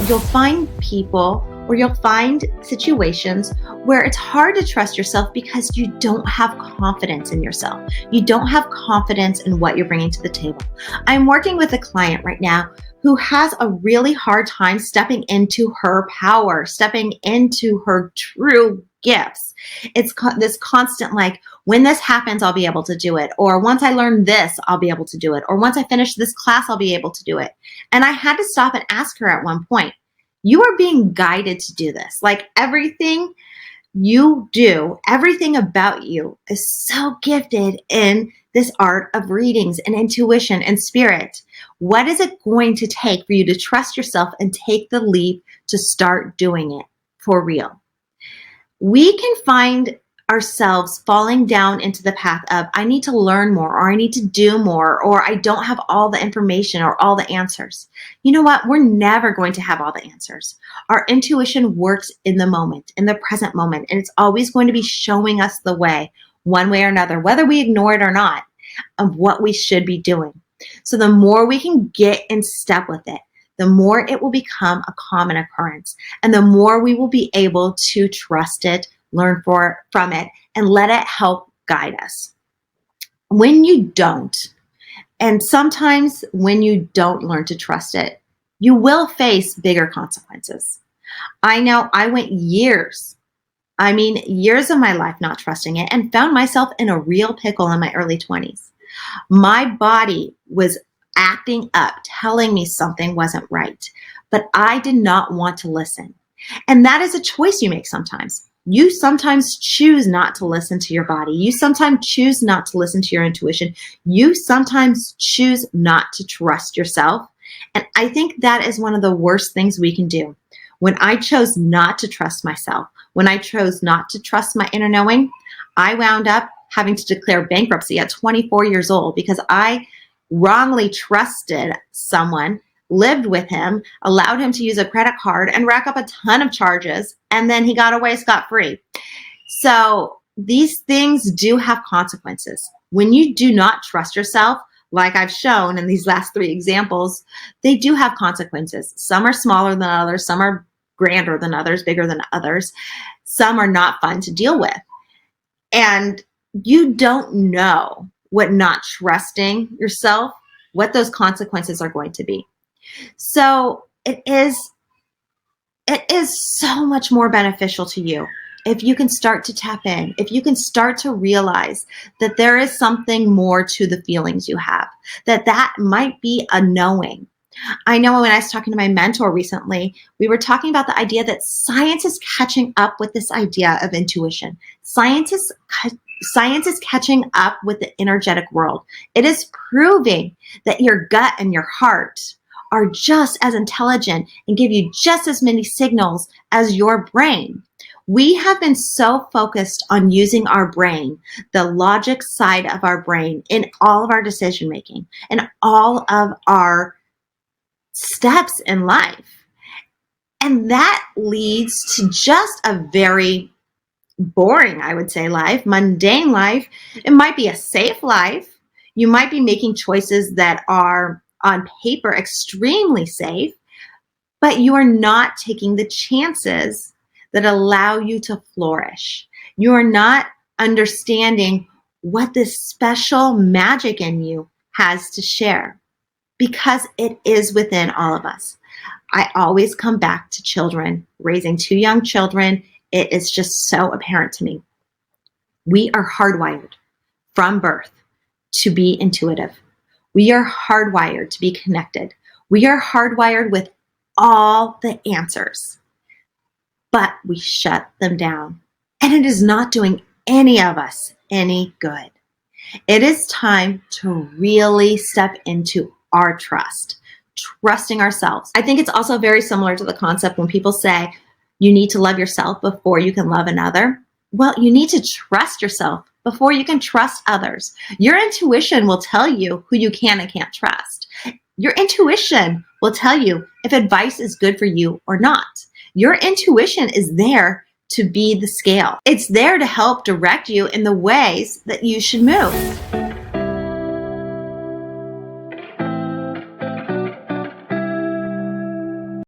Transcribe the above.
you'll find people or you'll find situations where it's hard to trust yourself because you don't have confidence in yourself. You don't have confidence in what you're bringing to the table. I'm working with a client right now who has a really hard time stepping into her power, stepping into her true gifts. It's this constant like, when this happens, I'll be able to do it. Or once I learn this, I'll be able to do it. Or once I finish this class, I'll be able to do it. And I had to stop and ask her at one point, you are being guided to do this. Like everything you do, everything about you is so gifted in this art of readings and intuition and spirit. What is it going to take for you to trust yourself and take the leap to start doing it for real? We can find ourselves falling down into the path of, I need to learn more, or I need to do more, or I don't have all the information or all the answers. You know what? We're never going to have all the answers. Our intuition works in the moment, in the present moment, and it's always going to be showing us the way, one way or another, whether we ignore it or not, of what we should be doing. So the more we can get in step with it, the more it will become a common occurrence, and the more we will be able to trust it, learn from it, and let it help guide us. When you don't, and sometimes when you don't learn to trust it, you will face bigger consequences. I know I went years of my life not trusting it and found myself in a real pickle in my early 20s. My body was acting up, telling me something wasn't right, but I did not want to listen. And that is a choice you make sometimes. You sometimes choose not to listen to your body. You sometimes choose not to listen to your intuition. You sometimes choose not to trust yourself. And I think that is one of the worst things we can do. When I chose not to trust myself, when I chose not to trust my inner knowing, I wound up having to declare bankruptcy at 24 years old because I wrongly trusted someone, lived with him, allowed him to use a credit card and rack up a ton of charges, and then he got away scot-free. So these things do have consequences. When you do not trust yourself, like I've shown in these last 3 examples, they do have consequences. Some are smaller than others, some are grander than others, bigger than others. Some are not fun to deal with. And you don't know what not trusting yourself, what those consequences are going to be. So it is so much more beneficial to you if you can start to tap in, if you can start to realize that there is something more to the feelings you have, that might be a knowing. I know when I was talking to my mentor recently, we were talking about the idea that science is catching up with this idea of intuition. Science is catching up with the energetic world. It is proving that your gut and your heart are just as intelligent and give you just as many signals as your brain. We have been so focused on using our brain, the logic side of our brain, in all of our decision making and all of our steps in life. And that leads to just a very boring, I would say, life, mundane life. It might be a safe life. You might be making choices that are on paper extremely safe, but you are not taking the chances that allow you to flourish. You are not understanding what this special magic in you has to share, because it is within all of us. I always come back to children, raising 2 young children. It is just so apparent to me. We are hardwired from birth to be intuitive. We are hardwired to be connected. We are hardwired with all the answers, but we shut them down. And it is not doing any of us any good. It is time to really step into our trusting ourselves. I think it's also very similar to the concept when people say you need to love yourself before you can love another. Well, you need to trust yourself before you can trust others. Your intuition will tell you who you can and can't trust. Your intuition will tell you if advice is good for you or not. Your intuition is there to be the scale. It's there to help direct you in the ways that you should move.